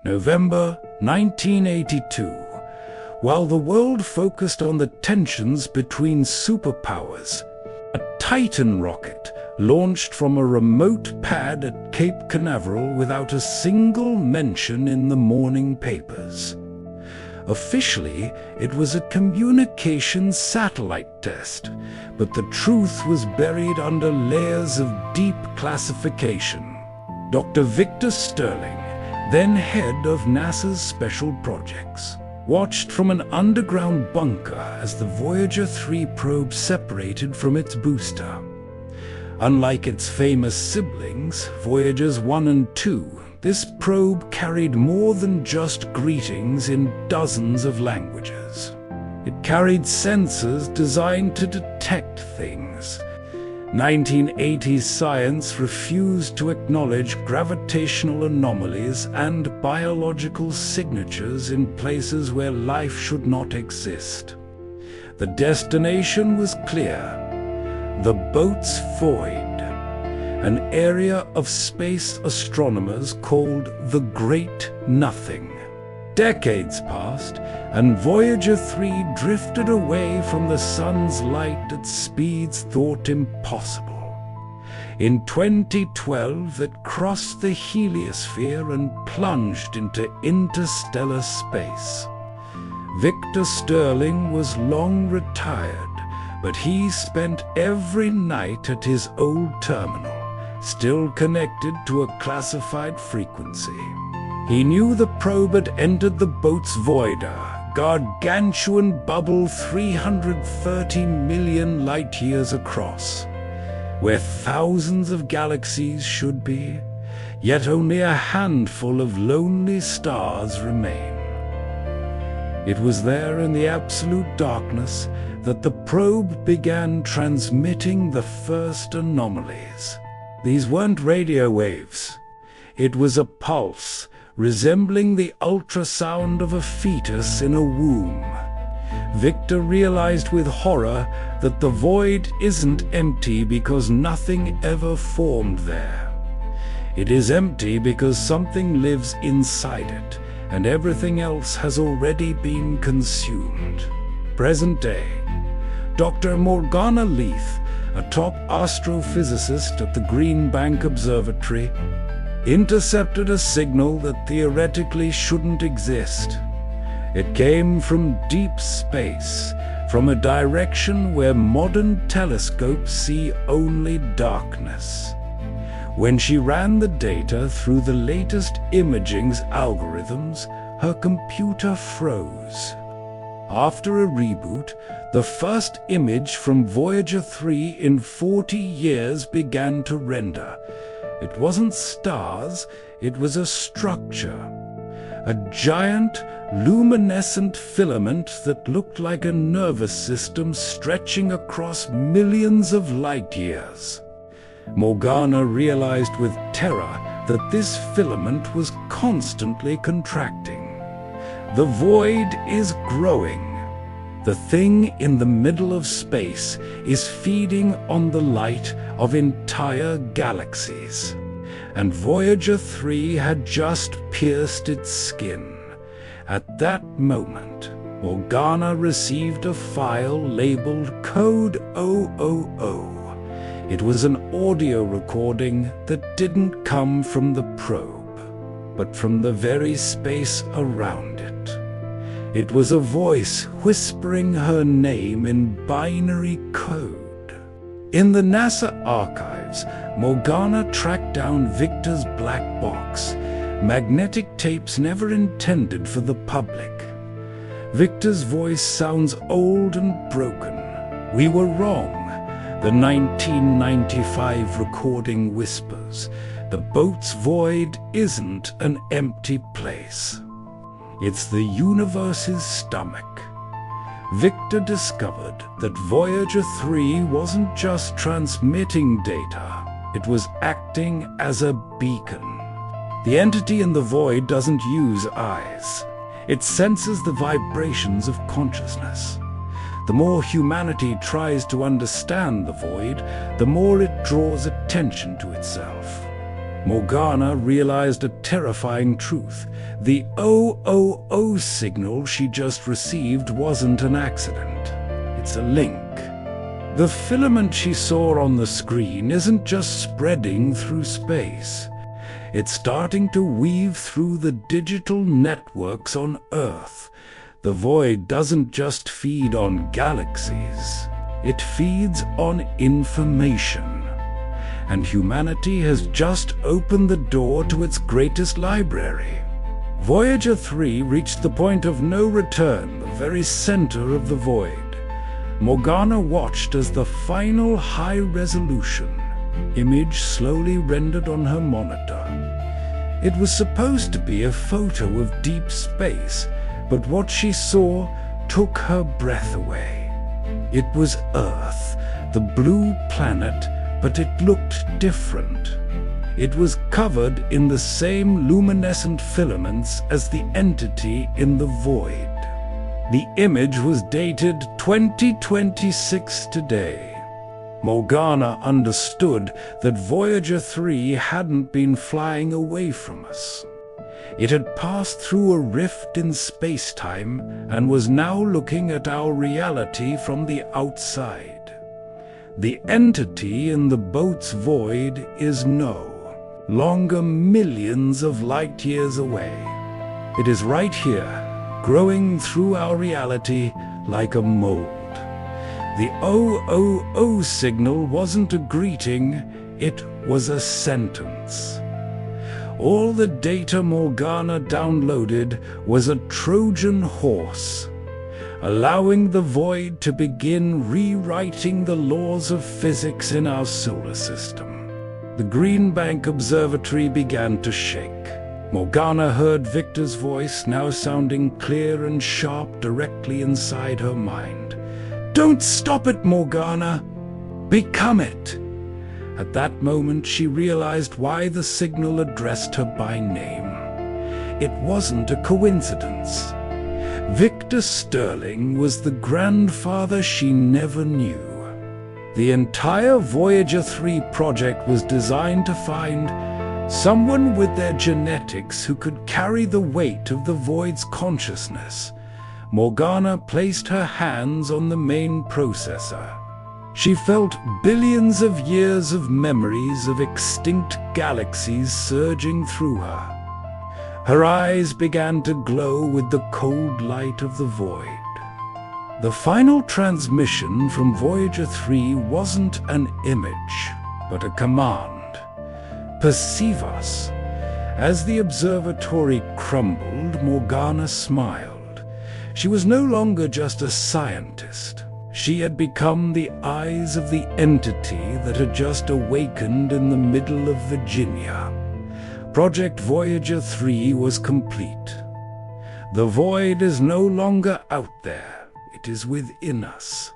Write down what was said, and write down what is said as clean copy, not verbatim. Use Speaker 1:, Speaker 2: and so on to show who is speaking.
Speaker 1: November 1982. While the world focused on the tensions between superpowers, a Titan rocket launched from a remote pad at Cape Canaveral without a single mention in the morning papers. Officially, it was a communications satellite test, but the truth was buried under layers of deep classification. Dr. Victor Sterling, then head of NASA's special projects, watched from an underground bunker as the Voyager 3 probe separated from its booster. Unlike its famous siblings, Voyagers 1 and 2, this probe carried more than just greetings in dozens of languages. It carried sensors designed to detect things. 1980s science refused to acknowledge gravitational anomalies and biological signatures in places where life should not exist. The destination was clear: the Boötes Void, an area of space astronomers called the Great Nothing. Decades passed, and Voyager 3 drifted away from the sun's light at speeds thought impossible. In 2012, it crossed the heliosphere and plunged into interstellar space. Victor Sterling was long retired, but he spent every night at his old terminal, still connected to a classified frequency. He knew the probe had entered the Boötes Void, a gargantuan bubble 330 million light-years across, where thousands of galaxies should be, yet only a handful of lonely stars remain. It was there in the absolute darkness that the probe began transmitting the first anomalies. These weren't radio waves. It was a pulse, resembling the ultrasound of a fetus in a womb. Victor realized with horror that the void isn't empty because nothing ever formed there. It is empty because something lives inside it, and everything else has already been consumed. Present day, Dr. Morgana Leith, a top astrophysicist at the Green Bank Observatory, intercepted a signal that theoretically shouldn't exist. It came from deep space, from a direction where modern telescopes see only darkness. When she ran the data through the latest imaging's algorithms, her computer froze. After a reboot, the first image from Voyager 3 in 40 years began to render. It wasn't stars, it was a structure. A giant, luminescent filament that looked like a nervous system stretching across millions of light years. Morgana realized with terror that this filament was constantly contracting. The void is growing. The thing in the middle of space is feeding on the light of entire galaxies. And Voyager 3 had just pierced its skin. At that moment, Morgana received a file labeled Code 000. It was an audio recording that didn't come from the probe, but from the very space around it. It was a voice whispering her name in binary code. In the NASA archives, Morgana tracked down Victor's black box, magnetic tapes never intended for the public. Victor's voice sounds old and broken. "We were wrong," the 1995 recording whispers. "The Boötes Void isn't an empty place. It's the universe's stomach." Victor discovered that Voyager 3 wasn't just transmitting data, it was acting as a beacon. The entity in the void doesn't use eyes. It senses the vibrations of consciousness. The more humanity tries to understand the void, the more it draws attention to itself. Morgana realized a terrifying truth. The OOO signal she just received wasn't an accident. It's a link. The filament she saw on the screen isn't just spreading through space. It's starting to weave through the digital networks on Earth. The void doesn't just feed on galaxies. It feeds on information. And humanity has just opened the door to its greatest library. Voyager 3 reached the point of no return, the very center of the void. Morgana watched as the final high-resolution image slowly rendered on her monitor. It was supposed to be a photo of deep space, but what she saw took her breath away. It was Earth, the blue planet, but it looked different. It was covered in the same luminescent filaments as the entity in the void. The image was dated 2026 today. Morgana understood that Voyager 3 hadn't been flying away from us. It had passed through a rift in space-time and was now looking at our reality from the outside. The entity in the Boötes Void is no longer millions of light years away. It is right here, growing through our reality like a mold. The OOO signal wasn't a greeting, it was a sentence. All the data Morgana downloaded was a Trojan horse, allowing the void to begin rewriting the laws of physics in our solar system. The Green Bank Observatory began to shake. Morgana heard Victor's voice, now sounding clear and sharp directly inside her mind. "Don't stop it, Morgana! Become it!" At that moment, she realized why the signal addressed her by name. It wasn't a coincidence. Victor Sterling was the grandfather she never knew. The entire Voyager 3 project was designed to find someone with their genetics who could carry the weight of the void's consciousness. Morgana placed her hands on the main processor. She felt billions of years of memories of extinct galaxies surging through her. Her eyes began to glow with the cold light of the void. The final transmission from Voyager 3 wasn't an image, but a command. "Perceive us." As the observatory crumbled, Morgana smiled. She was no longer just a scientist. She had become the eyes of the entity that had just awakened in the middle of Virginia. Project Voyager 3 was complete. The void is no longer out there. It is within us.